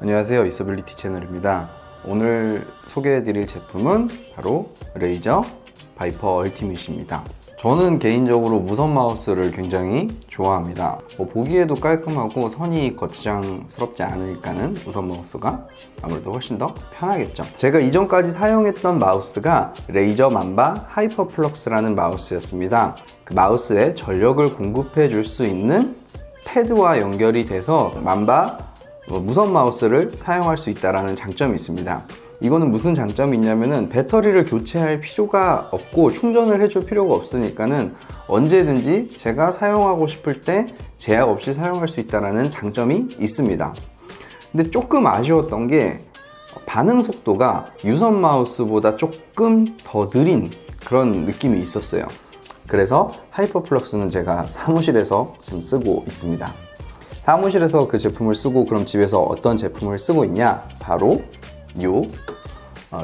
안녕하세요, 이서빌리티 채널입니다. 오늘 소개해드릴 제품은 바로 레이저 바이퍼 얼티밋입니다. 저는 개인적으로 무선 마우스를 굉장히 좋아합니다. 보기에도 깔끔하고 선이 거치장스럽지 않으니까는 무선 마우스가 아무래도 훨씬 더 편하겠죠. 제가 이전까지 사용했던 마우스가 레이저 만바 하이퍼 플럭스라는 마우스였습니다. 그 마우스에 전력을 공급해 줄 수 있는 패드와 연결이 돼서 만바 무선 마우스를 사용할 수 있다는 장점이 있습니다. 이거는 무슨 장점이 있냐면은 배터리를 교체할 필요가 없고 충전을 해줄 필요가 없으니까는 언제든지 제가 사용하고 싶을 때 제약 없이 사용할 수 있다는 장점이 있습니다. 근데 조금 아쉬웠던 게 반응 속도가 유선 마우스보다 조금 더 느린 그런 느낌이 있었어요. 그래서 하이퍼플럭스는 제가 사무실에서 지금 쓰고 있습니다. 사무실에서 그 제품을 쓰고 그럼 집에서 어떤 제품을 쓰고 있냐? 바로 요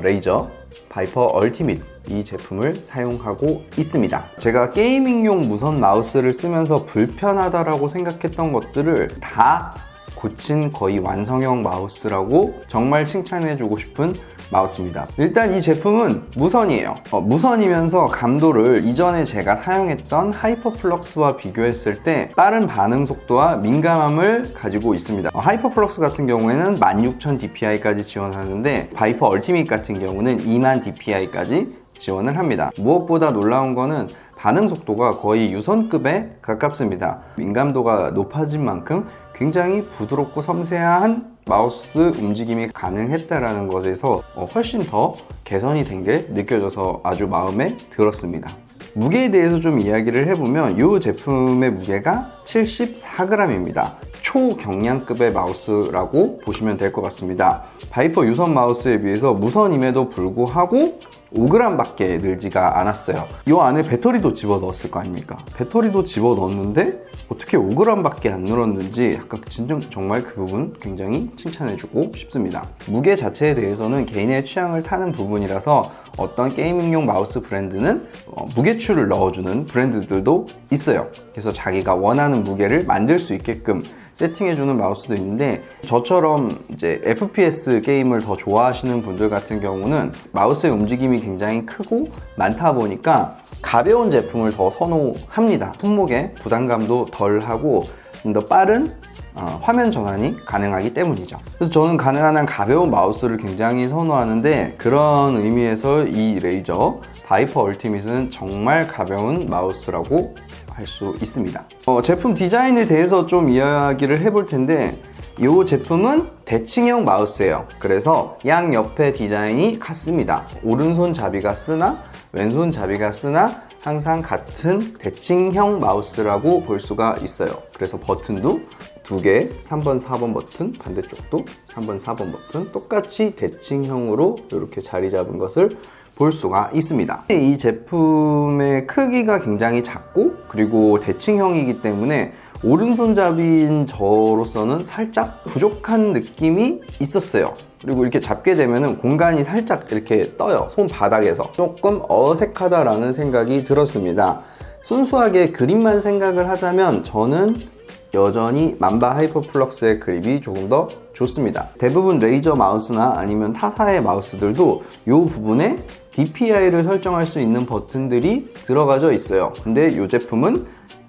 레이저 바이퍼 얼티밋 이 제품을 사용하고 있습니다. 제가 게이밍용 무선 마우스를 쓰면서 불편하다라고 생각했던 것들을 다 고친 거의 완성형 마우스라고 정말 칭찬해주고 싶은 마우스입니다. 일단 이 제품은 무선이에요. 무선이면서 감도를 이전에 제가 사용했던 하이퍼플럭스와 비교했을 때 빠른 반응 속도와 민감함을 가지고 있습니다. 하이퍼플럭스 같은 경우에는 16000dpi까지 지원하는데 바이퍼 얼티밋 같은 경우는 20000dpi까지 지원을 합니다. 무엇보다 놀라운 거는 반응 속도가 거의 유선급에 가깝습니다. 민감도가 높아진 만큼 굉장히 부드럽고 섬세한 마우스 움직임이 가능했다는 것에서 훨씬 더 개선이 된 게 느껴져서 아주 마음에 들었습니다. 무게에 대해서 좀 이야기를 해보면 이 제품의 무게가 74g입니다. 초경량급의 마우스라고 보시면 될 것 같습니다. 바이퍼 유선 마우스에 비해서 무선임에도 불구하고 5g 밖에 늘지가 않았어요. 이 안에 배터리도 집어넣었을 거 아닙니까? 배터리도 집어넣었는데 어떻게 5g 밖에 안 늘었는지 약간 정말 그 부분 굉장히 칭찬해주고 싶습니다. 무게 자체에 대해서는 개인의 취향을 타는 부분이라서 어떤 게이밍용 마우스 브랜드는 무게추를 넣어주는 브랜드들도 있어요. 그래서 자기가 원하는 무게를 만들 수 있게끔 세팅해주는 마우스도 있는데 저처럼 이제 FPS 게임을 더 좋아하시는 분들 같은 경우는 마우스의 움직임이 굉장히 크고 많다 보니까 가벼운 제품을 더 선호합니다. 손목에 부담감도 덜하고 좀 더 빠른 화면 전환이 가능하기 때문이죠. 그래서 저는 가능한 한 가벼운 마우스를 굉장히 선호하는데 그런 의미에서 이 레이저 바이퍼 얼티밋은 정말 가벼운 마우스라고 할 수 있습니다. 제품 디자인에 대해서 좀 이야기를 해볼 텐데 이 제품은 대칭형 마우스예요. 그래서 양 옆에 디자인이 같습니다. 오른손 잡이가 쓰나 왼손 잡이가 쓰나 항상 같은 대칭형 마우스라고 볼 수가 있어요. 그래서 버튼도 두 개, 3번, 4번 버튼, 반대쪽도 3번, 4번 버튼 똑같이 대칭형으로 이렇게 자리 잡은 것을 볼 수가 있습니다. 이 제품의 크기가 굉장히 작고 그리고 대칭형이기 때문에 오른손잡이인 저로서는 살짝 부족한 느낌이 있었어요. 그리고 이렇게 잡게 되면 공간이 살짝 이렇게 떠요. 손바닥에서 조금 어색하다라는 생각이 들었습니다. 순수하게 그립만 생각을 하자면 저는 여전히 만바 하이퍼플럭스의 그립이 조금 더 좋습니다. 대부분 레이저 마우스나 아니면 타사의 마우스들도 이 부분에 DPI를 설정할 수 있는 버튼들이 들어가져 있어요. 근데 이 제품은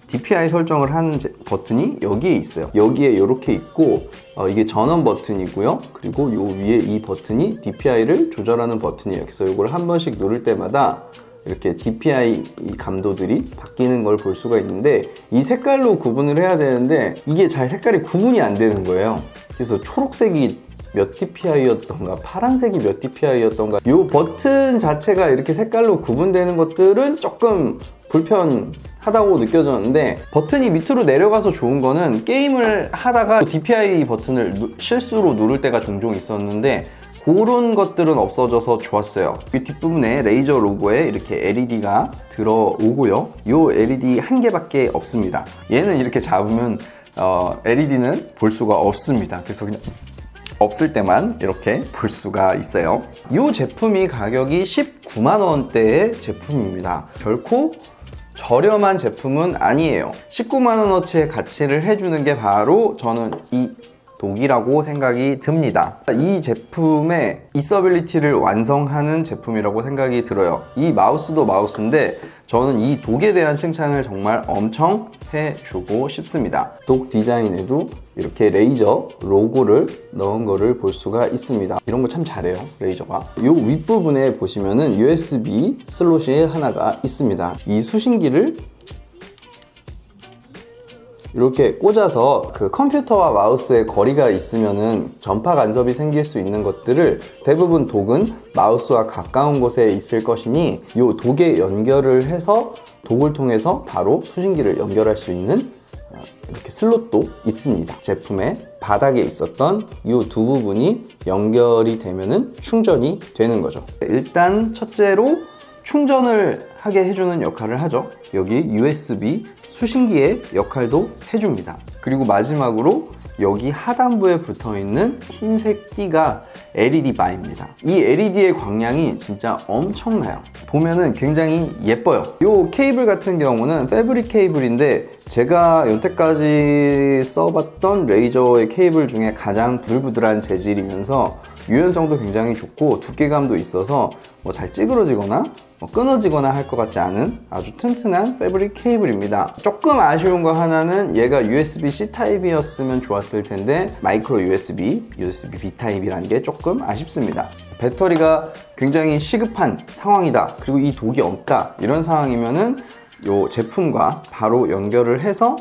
DPI 설정을 하는 버튼이 여기에 있어요. 여기에 이렇게 있고 이게 전원 버튼이고요. 그리고 요 위에 이 버튼이 DPI를 조절하는 버튼이에요. 그래서 이걸 한 번씩 누를 때마다 이렇게 DPI 감도들이 바뀌는 걸 볼 수가 있는데 이 색깔로 구분을 해야 되는데 이게 잘 색깔이 구분이 안 되는 거예요. 그래서 초록색이 몇 dpi였던가 파란색이 몇 dpi였던가 이 버튼 자체가 이렇게 색깔로 구분되는 것들은 조금 불편하다고 느껴졌는데 버튼이 밑으로 내려가서 좋은 거는 게임을 하다가 DPI 버튼을 실수로 누를 때가 종종 있었는데 그런 것들은 없어져서 좋았어요. 이 뒷부분에 레이저 로고에 이렇게 LED가 들어오고요. 이 LED 한 개밖에 없습니다. 얘는 이렇게 잡으면 LED는 볼 수가 없습니다. 그래서 그냥 없을 때만 이렇게 볼 수가 있어요. 이 제품이 가격이 19만 원대의 제품입니다. 결코 저렴한 제품은 아니에요. 19만 원어치의 가치를 해주는 게 바로 저는 이 독이라고 생각이 듭니다. 이 제품의 있어빌리티를 완성하는 제품이라고 생각이 들어요. 이 마우스도 마우스인데 저는 이 독에 대한 칭찬을 정말 엄청 해주고 싶습니다. 독 디자인에도 이렇게 레이저 로고를 넣은 거를 볼 수가 있습니다. 이런 거 참 잘해요, 레이저가. 이 윗부분에 보시면은 USB 슬롯이 하나가 있습니다. 이 수신기를 이렇게 꽂아서 그 컴퓨터와 마우스의 거리가 있으면은 전파 간섭이 생길 수 있는 것들을 대부분 독은 마우스와 가까운 곳에 있을 것이니 이 독에 연결을 해서 독을 통해서 바로 수신기를 연결할 수 있는 이렇게 슬롯도 있습니다. 제품의 바닥에 있었던 이 두 부분이 연결이 되면은 충전이 되는 거죠. 일단 첫째로 충전을 하게 해주는 역할을 하죠. 여기 USB 수신기의 역할도 해줍니다. 그리고 마지막으로 여기 하단부에 붙어있는 흰색 띠가 LED 바입니다. 이 LED의 광량이 진짜 엄청나요. 보면은 굉장히 예뻐요. 이 케이블 같은 경우는 패브릭 케이블인데 제가 여태까지 써봤던 레이저의 케이블 중에 가장 부들부들한 재질이면서 유연성도 굉장히 좋고 두께감도 있어서 잘 찌그러지거나 끊어지거나 할 것 같지 않은 아주 튼튼한 패브릭 케이블입니다. 조금 아쉬운 거 하나는 얘가 USB-C 타입이었으면 좋았을 텐데 마이크로 USB-B 타입이라는 게 조금 아쉽습니다. 배터리가 굉장히 시급한 상황이다, 그리고 이 독이 없다, 이런 상황이면은 이 제품과 바로 연결을 해서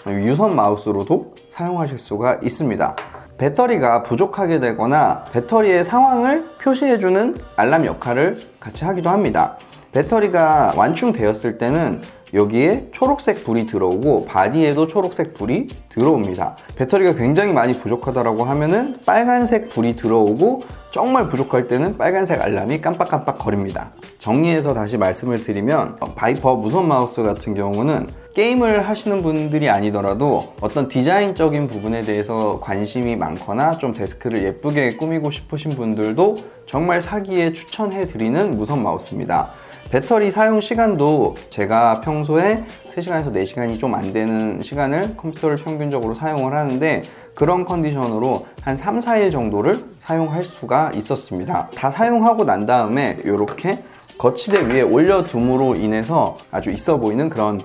유선 마우스로도 사용하실 수가 있습니다. 배터리가 부족하게 되거나 배터리의 상황을 표시해주는 알람 역할을 같이 하기도 합니다. 배터리가 완충되었을 때는 여기에 초록색 불이 들어오고 바디에도 초록색 불이 들어옵니다. 배터리가 굉장히 많이 부족하다고 하면은 빨간색 불이 들어오고 정말 부족할 때는 빨간색 알람이 깜빡깜빡 거립니다. 정리해서 다시 말씀을 드리면 바이퍼 무선 마우스 같은 경우는 게임을 하시는 분들이 아니더라도 어떤 디자인적인 부분에 대해서 관심이 많거나 좀 데스크를 예쁘게 꾸미고 싶으신 분들도 정말 사기에 추천해 드리는 무선 마우스입니다. 배터리 사용 시간도 제가 평소에 3시간에서 4시간이 좀 안 되는 시간을 컴퓨터를 평균적으로 사용을 하는데 그런 컨디션으로 한 3, 4일 정도를 사용할 수가 있었습니다. 다 사용하고 난 다음에 이렇게 거치대 위에 올려둠으로 인해서 아주 있어 보이는 그런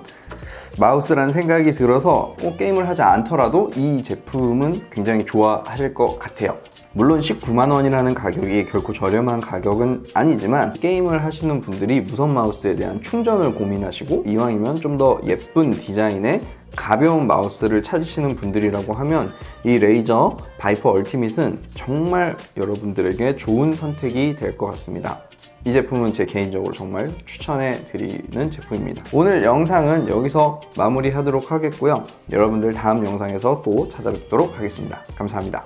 마우스라는 생각이 들어서 게임을 하지 않더라도 이 제품은 굉장히 좋아하실 것 같아요. 물론 19만 원이라는 가격이 결코 저렴한 가격은 아니지만 게임을 하시는 분들이 무선 마우스에 대한 충전을 고민하시고 이왕이면 좀 더 예쁜 디자인의 가벼운 마우스를 찾으시는 분들이라고 하면 이 레이저 바이퍼 얼티밋은 정말 여러분들에게 좋은 선택이 될 것 같습니다. 이 제품은 제 개인적으로 정말 추천해 드리는 제품입니다. 오늘 영상은 여기서 마무리하도록 하겠고요. 여러분들 다음 영상에서 또 찾아뵙도록 하겠습니다. 감사합니다.